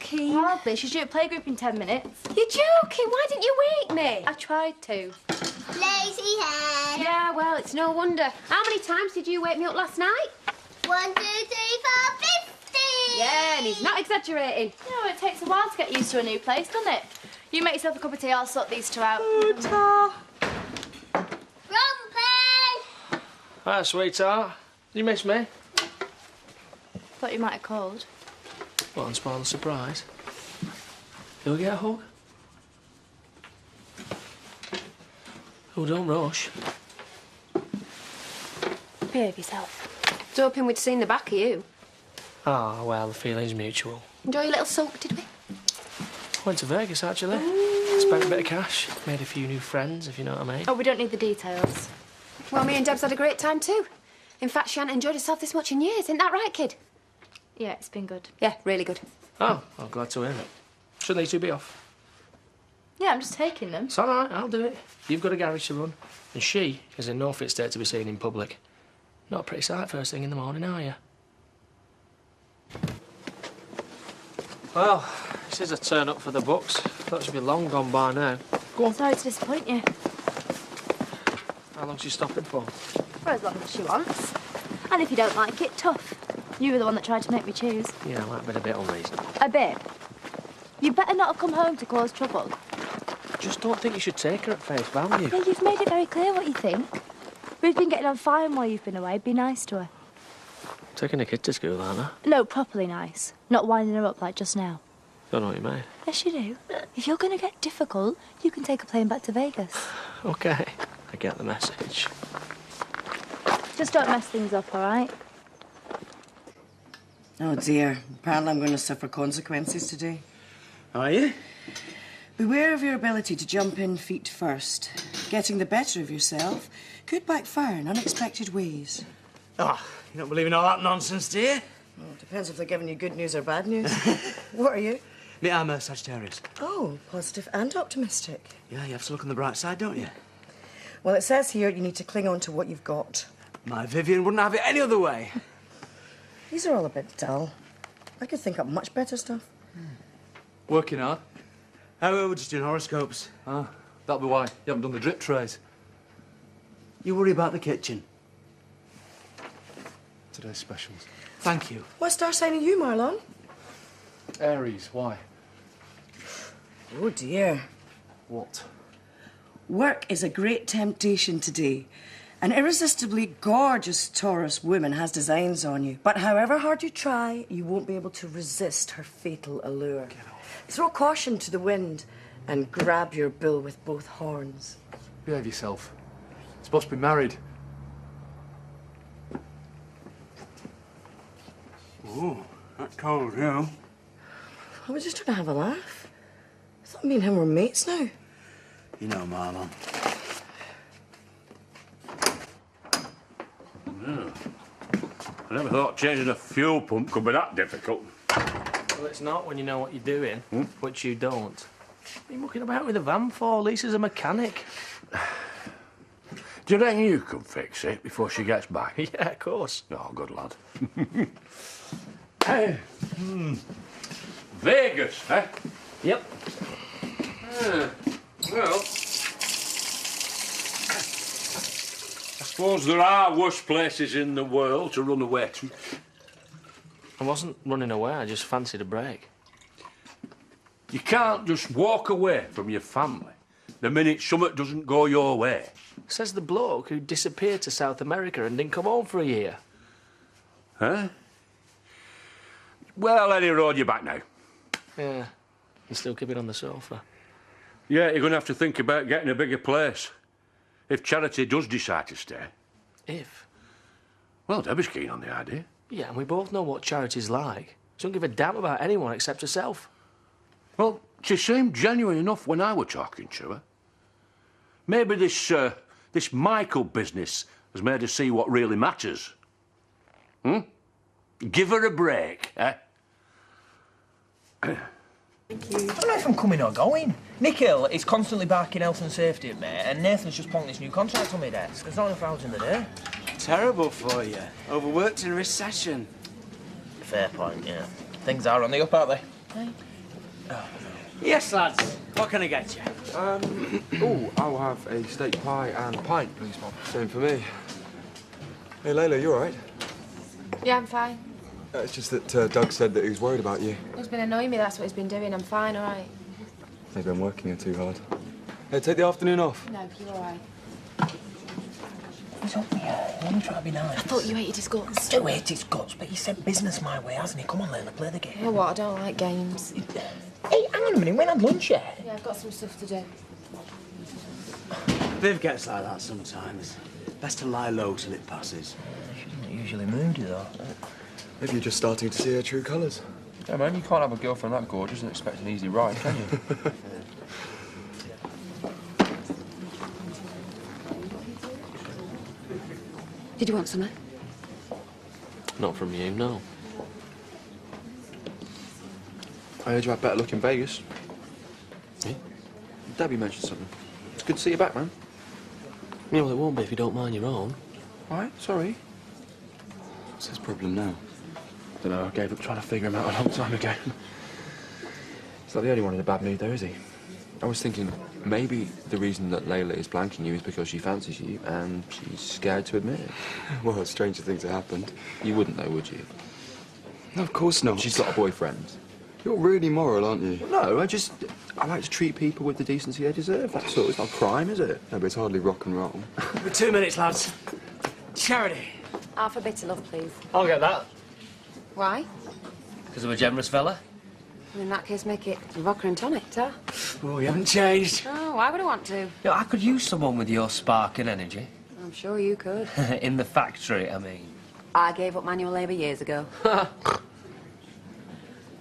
joking. Well, I'll be. She's due at playgroup in 10 minutes. You're joking. Why didn't you wake me? I tried to. Lazy head. Yeah, well, it's no wonder. How many times did you wake me up last night? 1, 2, 3, 4, 50. Yeah, and he's not exaggerating. You know, it takes a while to get used to a new place, doesn't it? You make yourself a cup of tea, I'll sort these two out. Grumpy! Hi, sweetheart. You miss me? Thought you might have called. Well, and spoil the surprise. You'll get a hug? Oh, don't rush. Behave yourself. I was hoping we'd seen the back of you. Ah, well, the feeling's mutual. Enjoy your little soak, did we? Went to Vegas, actually. Spent a bit of cash. Made a few new friends, if you know what I mean. Oh, we don't need the details. Well, me and Deb's had a great time too. In fact, she hadn't enjoyed herself this much in years. Isn't that right, kid? Yeah, it's been good. Yeah, really good. Oh, I'm glad to hear it. Shouldn't these two be off? Yeah, I'm just taking them. It's all right, I'll do it. You've got a garage to run. And she is in no fit state to be seen in public. Not a pretty sight first thing in the morning, are you? Well, this is a turn up for the books. Thought she'd be long gone by now. Go on. Sorry to disappoint you. How long's she stopping for? For as long as she wants. And if you don't like it, tough. You were the one that tried to make me choose. Yeah, I might have been a bit unreasonable. A bit. You better not have come home to cause trouble. Just don't think you should take her at face value. Yeah, you've made it very clear what you think. We've been getting on fine while you've been away. Be nice to her. Taking a kid to school, aren't I? No, properly nice. Not winding her up like just now. Don't know what you mean. Yes, you do. If you're going to get difficult, you can take a plane back to Vegas. OK, I get the message. Just don't mess things up, all right? Oh dear, apparently I'm going to suffer consequences today. Are you? Beware of your ability to jump in feet first. Getting the better of yourself could backfire in unexpected ways. Oh, you don't believe in all that nonsense, do you? Well, it depends if they're giving you good news or bad news. What are you? Me, I'm a Sagittarius. Oh, positive and optimistic. Yeah, you have to look on the bright side, don't you? Well, it says here you need to cling on to what you've got. My Vivian wouldn't have it any other way. These are all a bit dull. I could think up much better stuff. Working hard? Oh, we're just doing horoscopes. Ah, that'll be why you haven't done the drip trays. You worry about the kitchen. Today's specials. Thank you. What star sign are you, Marlon? Aries, why? Oh, dear. What? Work is a great temptation today. An irresistibly gorgeous Taurus woman has designs on you. But however hard you try, you won't be able to resist her fatal allure. Get off. Throw caution to the wind and grab your bull with both horns. Behave yourself. You're supposed to be married. Ooh, that's cold, you know. I was just trying to have a laugh. I thought me and him were mates now. You know, Marlon. Yeah. I never thought changing a fuel pump could be that difficult. Well, it's not when you know what you're doing, which you don't. What are you mucking about with a van for? Lisa's a mechanic. Do you reckon you could fix it before she gets back? Yeah, of course. Oh, good lad. Vegas, eh? Yep. Well, I suppose there are worse places in the world to run away to. I wasn't running away, I just fancied a break. You can't just walk away from your family the minute something doesn't go your way. Says the bloke who disappeared to South America and didn't come home for a year. Huh? Well, Eddie rode you back now. Yeah, and still keep it on the sofa. Yeah, you're going to have to think about getting a bigger place. If Charity does decide to stay. If? Well, Debbie's keen on the idea. Yeah, and we both know what Charity's like. She don't give a damn about anyone except herself. Well, she seemed genuine enough when I were talking to her. Maybe this Michael business has made her see what really matters. Give her a break, eh? Thank you. I don't know if I'm coming or going. Nikhil is constantly barking health and safety at me, and Nathan's just plonked this new contract on my desk. There's not enough hours in the day. Terrible for you. Overworked in a recession. Fair point, yeah. Things are on the up, aren't they? Hey? Yes, lads. What can I get you? I'll have a steak pie and pint, please, Mom. Same for me. Hey, Layla, you all right? Yeah, I'm fine. It's just that Doug said that he was worried about you. He's been annoying me, that's what he's been doing. I'm fine, all right. Maybe I'm working her too hard. Hey, take the afternoon off. No, you're all right. He's up here. Let me try to be nice. I thought you hated his guts. Still hate his guts, but he sent business my way, hasn't he? Come on, Layla, play the game. You know what? I don't like games. Hey, hang on a minute. We ain't had lunch yet. Yeah, I've got some stuff to do. Viv gets like that sometimes. Best to lie low till it passes. She's not usually moody, though. Maybe you're just starting to see her true colours. Yeah, man, you can't have a girlfriend that gorgeous and expect an easy ride, can you? Did you want something? Not from you, no. I heard you had better luck in Vegas. Yeah? Debbie mentioned something. It's good to see you back, man. Yeah, well, it won't be if you don't mind your own. All right, sorry. What's his problem now? I don't know, I gave up trying to figure him out a long time ago. He's not the only one in a bad mood, though, is he? I was thinking maybe the reason that Layla is blanking you is because she fancies you and she's scared to admit it. Well, stranger things have happened. You wouldn't, though, would you? No, of course not. She's got a boyfriend. You're really moral, aren't you? No, I like to treat people with the decency they deserve, that's all. It's not a crime, is it? No, but it's hardly rock and roll. For 2 minutes, lads. Charity. Half a bit of love, please. I'll get that. Why? Because I'm a generous fella. Well, in that case, make it vodka and tonic, huh? Oh, you haven't changed. Oh, why would I want to? Yeah, I could use someone with your spark and energy. I'm sure you could. In the factory, I mean. I gave up manual labour years ago.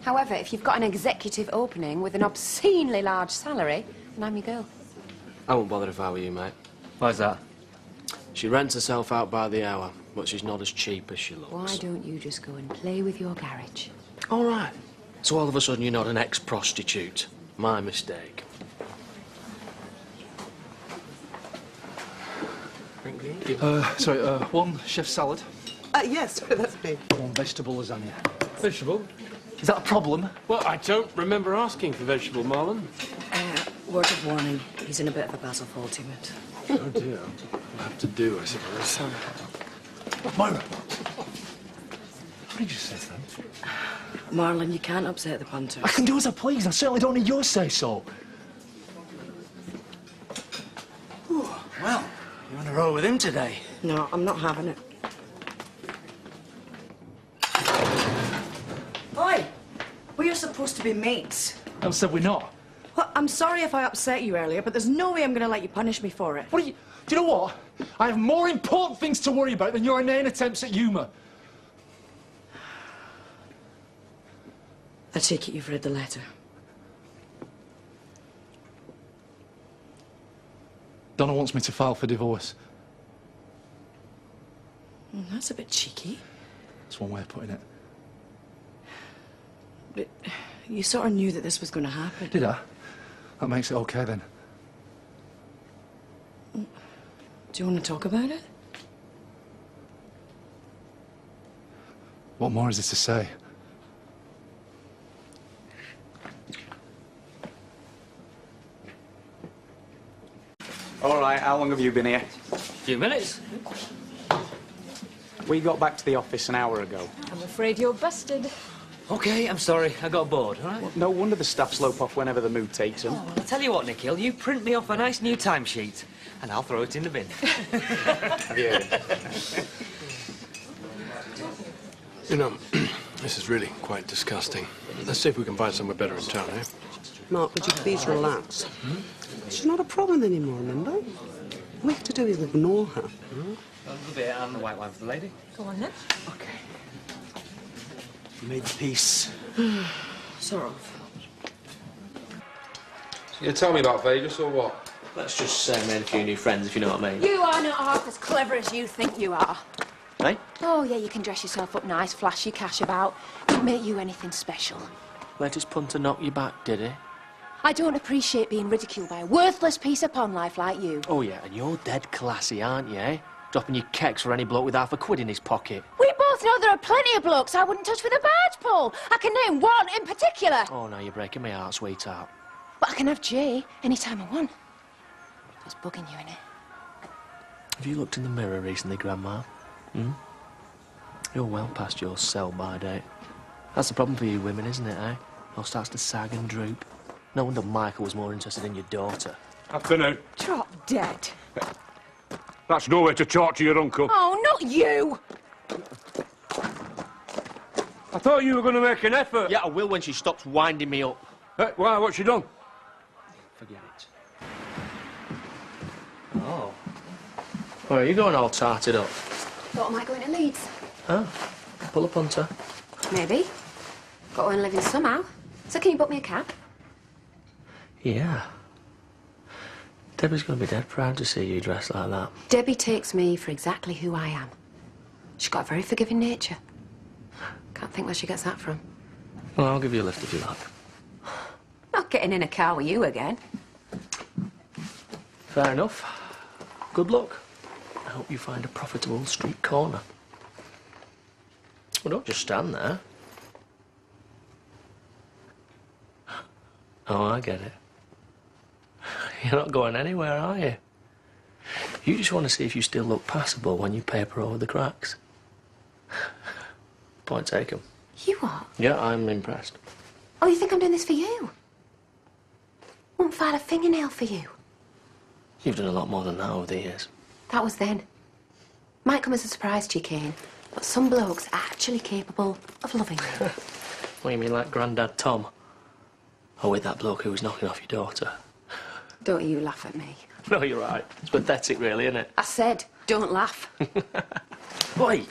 However, if you've got an executive opening with an obscenely large salary, then I'm your girl. I won't bother if I were you, mate. Why's that? She rents herself out by the hour, but she's not as cheap as she looks. Why don't you just go and play with your garage? All right. So all of a sudden you're not an ex-prostitute. My mistake. Sorry, one chef salad. Yes, that's me. One vegetable lasagna. Vegetable? Is that a problem? Well, I don't remember asking for vegetable, Marlon. Word of warning, he's in a bit of a Basil Fawlty mood. Oh, dear. I'll have to do, I suppose. Sorry. Moira! What did you say then? Marlon, you can't upset the punters. I can do as I please. I certainly don't need your say-so. Well, you're on a roll with him today. No, I'm not having it. Oi! We're supposed to be mates. I said we're not. Well, I'm sorry if I upset you earlier, but there's no way I'm going to let you punish me for it. What are you... Do you know what? I have more important things to worry about than your inane attempts at humour. I take it you've read the letter. Donna wants me to file for divorce. That's a bit cheeky. That's one way of putting it. But you sort of knew that this was going to happen. Did I? That makes it okay, then. Do you want to talk about it? What more is there to say? All right, how long have you been here? A few minutes. We got back to the office an hour ago. I'm afraid you're busted. OK, I'm sorry. I got bored, all right? Well, no wonder the staff slope off whenever the mood takes them. Oh, well, I'll tell you what, Nikhil, you print me off a nice new timesheet and I'll throw it in the bin. Have you heard? You know, this is really quite disgusting. Let's see if we can find somewhere better in town, eh? Mark, would you please relax? She's not a problem anymore, remember? All we have to do is ignore her. A little bit and the white wine for the lady. Go on then. OK. You made the peace. Sort of. You tell me about Vegas or what? Let's just say I made a few new friends, if you know what I mean. You are not half as clever as you think you are. Hey? Oh, yeah, you can dress yourself up nice, flash your cash about. Didn't make you anything special. Let his punter knock you back, did he? I don't appreciate being ridiculed by a worthless piece of pond life like you. Oh, yeah, and you're dead classy, aren't you, eh? dropping your keks for any bloke with half a quid in his pocket. We both know there are plenty of blokes I wouldn't touch with a barge pole. I can name one in particular. Oh, no, you're breaking my heart, sweetheart. But I can have Jay any time I want. What's bugging you, innit? Have you looked in the mirror recently, Grandma? You're well past your sell-by date. That's the problem for you women, isn't it, eh? All starts to sag and droop. No wonder Michael was more interested in your daughter. Afternoon. Drop dead. That's no way to talk to your uncle. Oh, not you! I thought you were going to make an effort. Yeah, I will when she stops winding me up. Why, what's she done? Forget it. Oh. Where are you going all tarted up? Thought I might go into Leeds. Oh, pull up, Hunter. Maybe. Got to earn a living somehow. So can you book me a cab? Yeah. Debbie's going to be dead proud to see you dressed like that. Debbie takes me for exactly who I am. She's got a very forgiving nature. Can't think where she gets that from. Well, I'll give you a lift if you like. Not getting in a car with you again. Fair enough. Good luck. I hope you find a profitable street corner. Well, don't just stand there. Oh, I get it. You're not going anywhere, are you? You just want to see if you still look passable when you paper over the cracks. Point taken. You are? Yeah, I'm impressed. Oh, you think I'm doing this for you? Won't file a fingernail for you. You've done a lot more than that over the years. That was then. Might come as a surprise to you, Cain, but some blokes are actually capable of loving me. What, you mean like Grandad Tom? Or with that bloke who was knocking off your daughter? Don't you laugh at me. No, you're right. It's pathetic, really, isn't it? I said, don't laugh. Wait.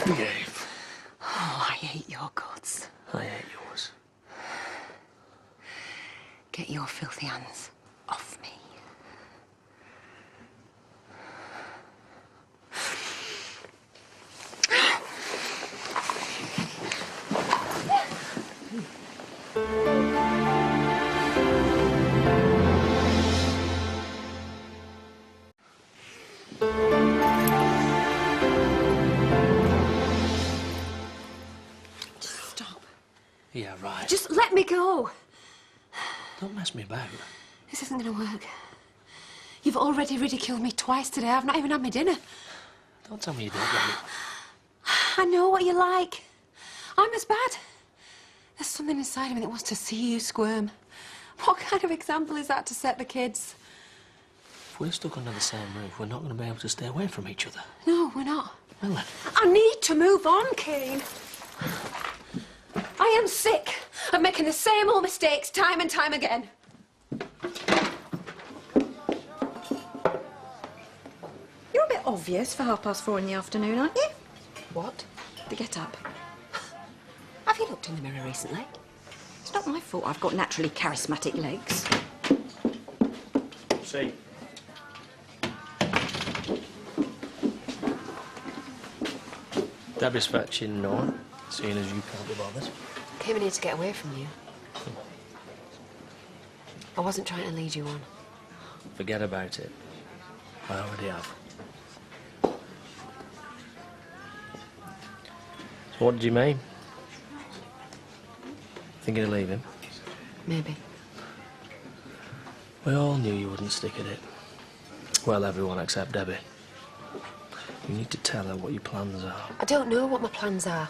Behave. Oh, I hate your guts. I hate yours. Get your filthy hands off me. Stop. Yeah, right. Just let me go. Don't mess me about. This isn't going to work. You've already ridiculed me twice today. I've not even had my dinner. Don't tell me you don't get it. I know what you're like. I'm as bad. There's something inside of me that wants to see you squirm. What kind of example is that to set the kids? If we're stuck under the same roof, we're not going to be able to stay away from each other. No, we're not. Well then. I need to move on, Cain. I am sick of making the same old mistakes time and time again. You're a bit obvious for 4:30 in the afternoon, aren't you? What? To get up. Have you looked in the mirror recently? It's not my fault I've got naturally charismatic legs. See. Debbie's fetching Noah, seeing as you can't be bothered. Came in here to get away from you. I wasn't trying to lead you on. Forget about it. I already have. So what did you mean? Thinking of leaving? Maybe. We all knew you wouldn't stick at it. Well, everyone except Debbie. You need to tell her what your plans are. I don't know what my plans are.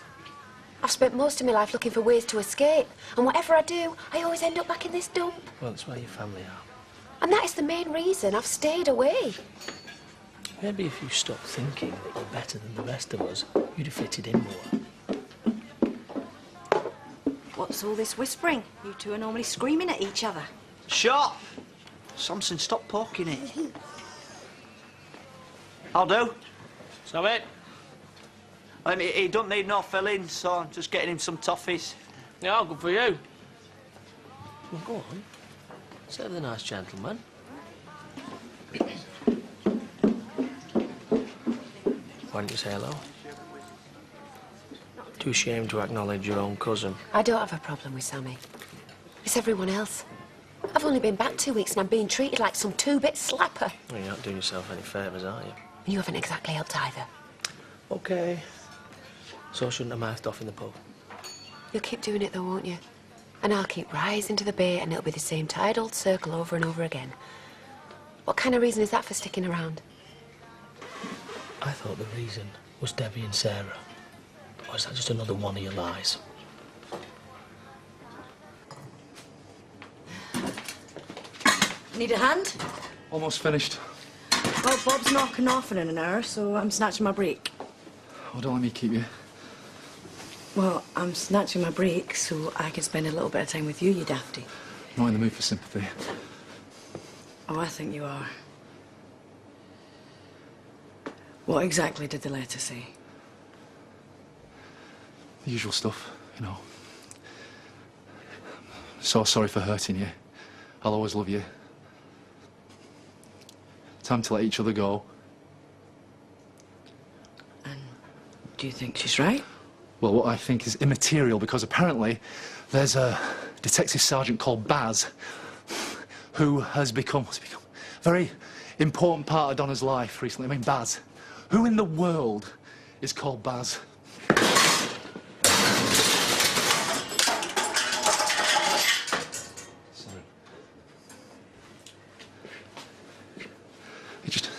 I've spent most of my life looking for ways to escape, and whatever I do, I always end up back in this dump. Well, it's where your family are. And that is the main reason I've stayed away. Maybe if you stopped thinking that you're better than the rest of us, you'd have fitted in more. What's all this whispering? You two are normally screaming at each other. Shut! Samson, stop poking it. I'll do. So it? He don't need no filling, so I'm just getting him some toffees. Yeah, good for you. Well, go on. Say the nice gentleman. Why don't you say hello? Too ashamed to acknowledge your own cousin. I don't have a problem with Sammy. It's everyone else. I've only been back 2 weeks and I'm being treated like some two-bit slapper. Well, you're not doing yourself any favours, are you? You haven't exactly helped either. OK. So I shouldn't have mouthed off in the pub. You'll keep doing it though, won't you? And I'll keep rising to the bait and it'll be the same tired old circle over and over again. What kind of reason is that for sticking around? I thought the reason was Debbie and Sarah. Or is that just another one of your lies? Need a hand? Almost finished. Well, Bob's knocking off in an hour, so I'm snatching my break. Oh, don't let me keep you. Well, I'm snatching my break so I can spend a little bit of time with you, you dafty. Not in the mood for sympathy. Oh, I think you are. What exactly did the letter say? The usual stuff, you know. So sorry for hurting you. I'll always love you. Time to let each other go. And do you think she's right? Well, what I think is immaterial, because apparently there's a detective sergeant called Baz who has become, a very important part of Donna's life recently. I mean, Baz. Who in the world is called Baz? Sorry. It just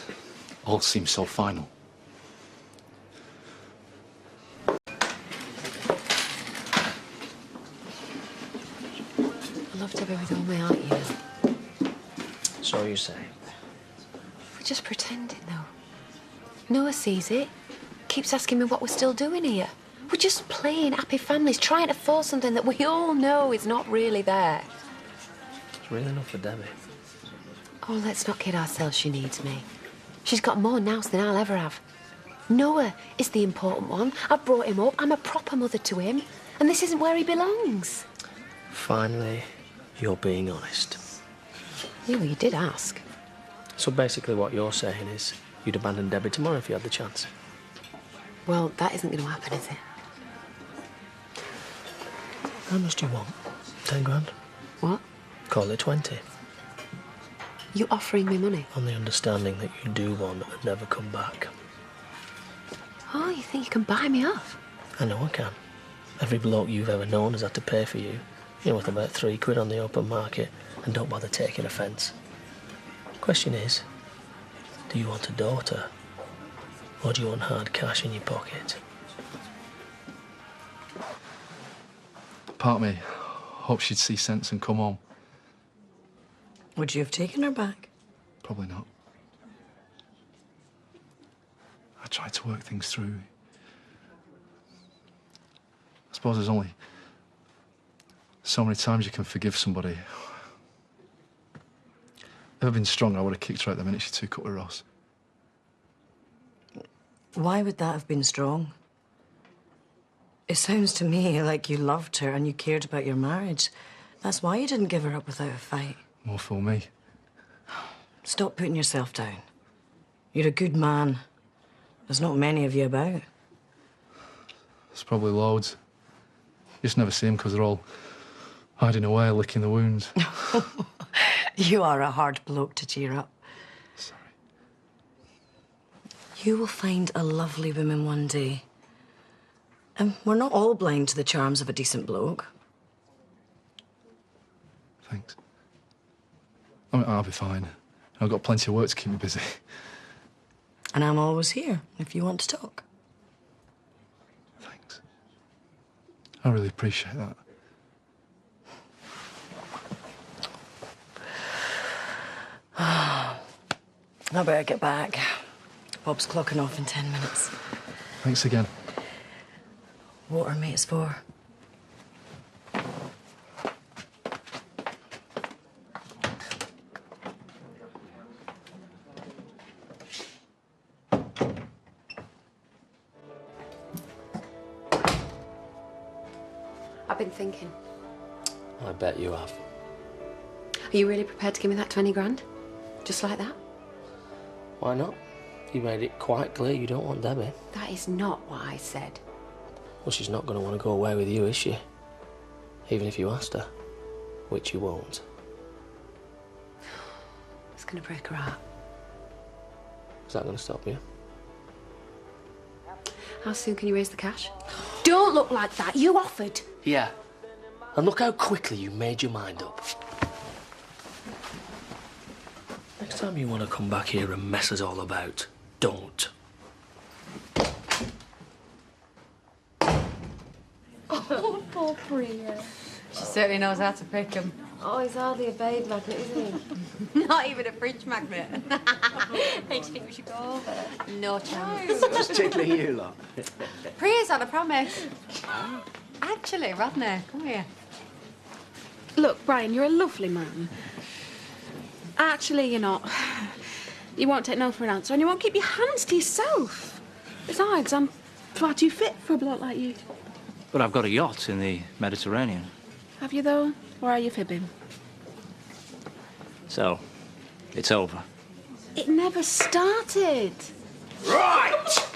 all seems so final. I love Debbie with all my heart, you know. So you say. We're just pretending, though. Noah sees it. Keeps asking me what we're still doing here. We're just playing happy families, trying to force something that we all know is not really there. It's real enough for Debbie. Oh, let's not kid ourselves, she needs me. She's got more nous than I'll ever have. Noah is the important one. I've brought him up. I'm a proper mother to him. And this isn't where he belongs. Finally, you're being honest. Yeah, well, you did ask. So basically what you're saying is you'd abandon Debbie tomorrow if you had the chance. Well, that isn't going to happen, is it? How much do you want? 10 grand? What? Call it 20. You offering me money? On the understanding that you do one that would never come back. Oh, you think you can buy me off? I know I can. Every bloke you've ever known has had to pay for you. You're worth about £3 on the open market, and don't bother taking offence. Question is, do you want a daughter? Or do you want hard cash in your pocket? Part of me hoped she'd see sense and come home. Would you have taken her back? Probably not. I tried to work things through. I suppose there's only so many times you can forgive somebody. If I'd been strong, I would have kicked her out the minute she took up with Ross. Why would that have been strong? It sounds to me like you loved her and you cared about your marriage. That's why you didn't give her up without a fight. More for me. Stop putting yourself down. You're a good man. There's not many of you about. There's probably loads. You just never see them because they're all hiding away, licking the wounds. You are a hard bloke to cheer up. Sorry. You will find a lovely woman one day. And we're not all blind to the charms of a decent bloke. Thanks. I mean, I'll be fine. I've got plenty of work to keep me busy. And I'm always here if you want to talk. Thanks. I really appreciate that. I better get back. Bob's clocking off in 10 minutes. Thanks again. Water, mate, it's for. I've been thinking. I bet you have. Are you really prepared to give me that 20 grand? Just like that? Why not? You made it quite clear you don't want Debbie. That is not what I said. Well, she's not going to want to go away with you, is she? Even if you asked her, which you won't. It's going to break her heart. Is that going to stop you? How soon can you raise the cash? Don't look like that. You offered. Yeah. And look how quickly you made your mind up. Next time you want to come back here and mess us all about, don't. Oh, poor Priya. She certainly knows how to pick them. Oh, he's hardly a babe magnet, isn't he? Not even a fridge magnet. Hey, do you think we should go over? No chance. What's tickling you lot? Priya's had a promise. Actually, Rodney, come here. Look, Brian, you're a lovely man. Actually, you're not. You won't take no for an answer, and you won't keep your hands to yourself. Besides, I'm far too fit for a bloke like you. But I've got a yacht in the Mediterranean. Have you, though? Or are you fibbing? So, it's over. It never started. Right!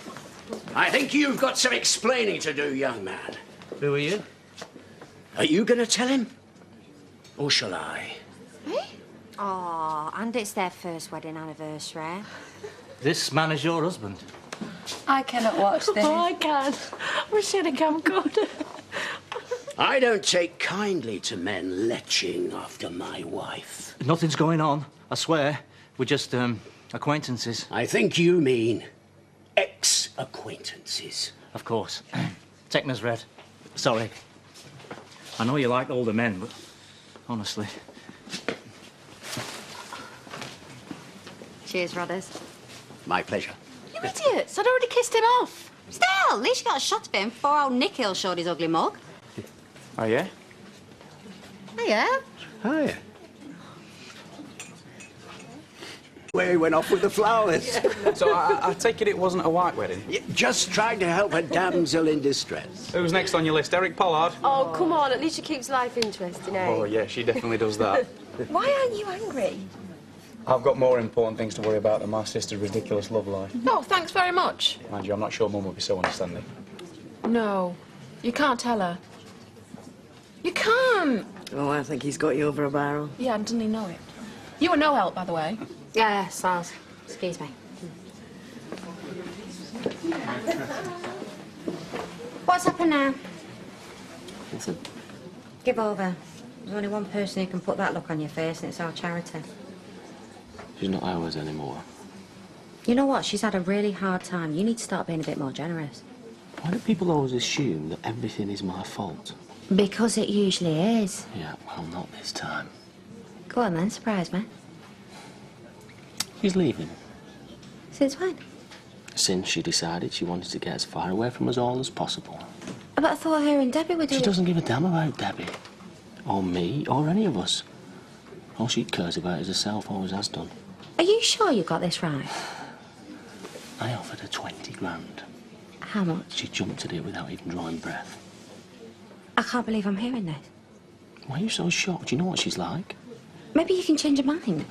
I think you've got some explaining to do, young man. Who are you? Are you going to tell him? Or shall I? Oh, and it's their first wedding anniversary. This man is your husband. I cannot watch this. Oh, I can. We're sharing a camcorder. I don't take kindly to men leching after my wife. Nothing's going on, I swear. We're just, acquaintances. I think you mean ex-acquaintances. Of course. Techna's red. Sorry. I know you like older men, but honestly... Cheers, Rodders. My pleasure. You idiots! I'd already kissed him off. Still, at least you got a shot of him before old Nikhil showed his ugly mug. Oh, yeah? Hiya. Hiya. Where he went off with the flowers. So I take it wasn't a white wedding? Yeah, just trying to help a damsel in distress. Who's next on your list? Eric Pollard? Oh, come on. At least she keeps life interesting, eh? Oh, yeah, she definitely does that. Why aren't you angry? I've got more important things to worry about than my sister's ridiculous love life. No, thanks very much. Mind you, I'm not sure Mum would be so understanding. No, you can't tell her. You can't. Oh, I think he's got you over a barrel. Yeah, and doesn't he know it? You were no help, by the way. Yeah, Sars. Excuse me. What's happened now? Nothing. Give over. There's only one person who can put that look on your face, and it's our Charity. She's not ours anymore. You know what? She's had a really hard time. You need to start being a bit more generous. Why do people always assume that everything is my fault? Because it usually is. Yeah, well, not this time. Go on then, surprise me. She's leaving. Since when? Since she decided she wanted to get as far away from us all as possible. But I thought her and Debbie were doing... She doesn't give a damn about Debbie. Or me, or any of us. All she cares about is herself, always has done. Are you sure you got this right? I offered her 20 grand. How much? She jumped at it without even drawing breath. I can't believe I'm hearing this. Why are you so shocked? Do you know what she's like? Maybe you can change your mind.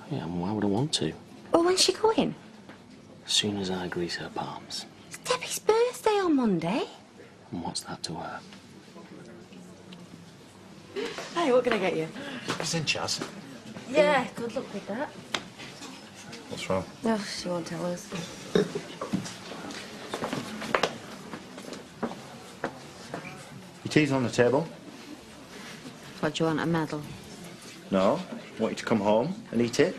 Yeah, well, why would I want to? Well, when's she going? As soon as I grease her palms. It's Debbie's birthday on Monday. And what's that to her? Hey, what can I get you? It's in, Chaz. Yeah, good luck with that. What's wrong? No, she won't tell us. Your tea's on the table. What, do you want a medal? No. I want you to come home and eat it.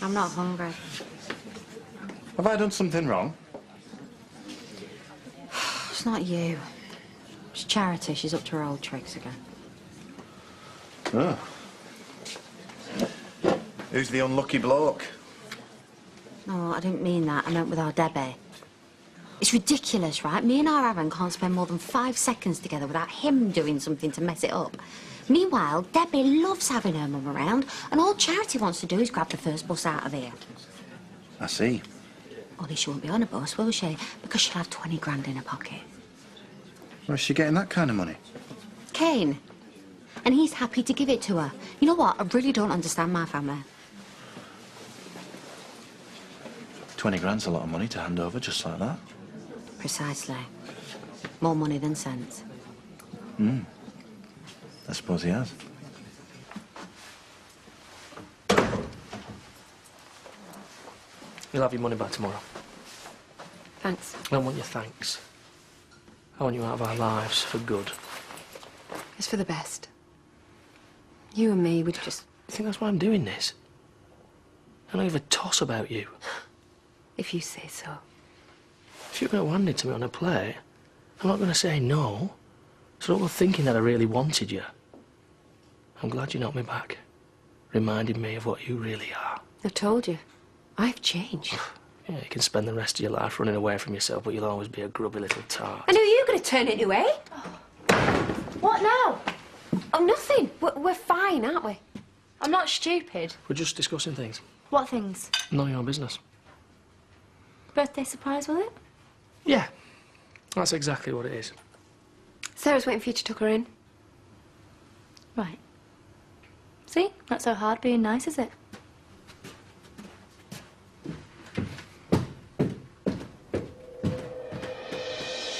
I'm not hungry. Have I done something wrong? It's not you. It's Charity. She's up to her old tricks again. Oh. Who's the unlucky bloke? No, I didn't mean that. I meant with our Debbie. It's ridiculous, right? Me and our Aaron can't spend more than 5 seconds together without him doing something to mess it up. Meanwhile, Debbie loves having her mum around, and all Charity wants to do is grab the first bus out of here. I see. Only she won't be on a bus, will she? Because she'll have 20 grand in her pocket. Where's she getting that kind of money? Cain. And he's happy to give it to her. You know what? I really don't understand my family. 20 grand's a lot of money to hand over just like that. Precisely. More money than sense. Hmm. I suppose he has. You'll have your money back tomorrow. Thanks. I don't want your thanks. I want you out of our lives for good. It's for the best. You and me, we'd just... You think that's why I'm doing this? I don't give a toss about you. If you say so. If you're going to hand it to me on a plate, I'm not going to say no. So don't go thinking that I really wanted you. I'm glad you knocked me back. Reminded me of what you really are. I told you. I've changed. Yeah, you can spend the rest of your life running away from yourself, but you'll always be a grubby little tart. And who are you going to turn into, eh? What now? Oh, nothing. We're fine, aren't we? I'm not stupid. We're just discussing things. What things? None of your business. Birthday surprise, was it? Yeah, that's exactly what it is. Sarah's waiting for you to tuck her in. Right. See? Not so hard being nice, is it?